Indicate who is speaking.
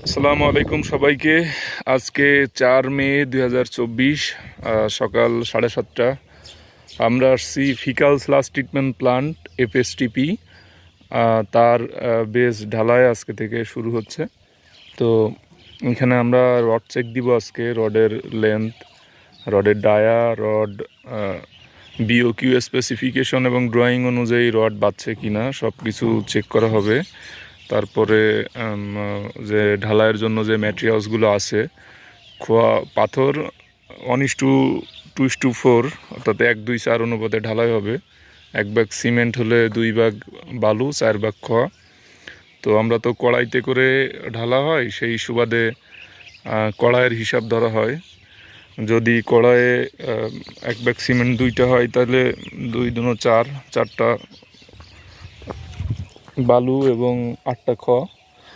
Speaker 1: আসসালামু আলাইকুম সবাইকে। আজকে 4 মে 2024 সকাল 7:30। আমরা আসছি faecal slash treatment plant FSTP। তার বেস ঢালাই আজকে থেকে শুরু হচ্ছে। তো এখানে আমরা রড চেক দিব আজকে, রডের লেন্থ, রডের ডায়া, রড BOQ স্পেসিফিকেশন এবং ড্রয়িং অনুযায়ী রড বাঁচছে কিনা সব কিছু চেক করা হবে। তারপরে যে ঢালাইয়ের জন্য যে ম্যাটেরিয়ালসগুলো আছে, খোয়া পাথর 1:2:4, অর্থাৎ 1-2-4 অনুপাতে ঢালাই হবে। 1 ভাগ সিমেন্ট হলে 2 ভাগ বালু, 4 ভাগ খোয়া। তো আমরা তো কড়াইতে করে ঢালা হয়, সেই সুবাদে কড়াইয়ের হিসাব ধরা হয়। যদি কড়াইয়ে 1 ভাগ সিমেন্ট 2টা হয়, তাহলে 2×4, 4টা বালু এবং 8টা খোয়া।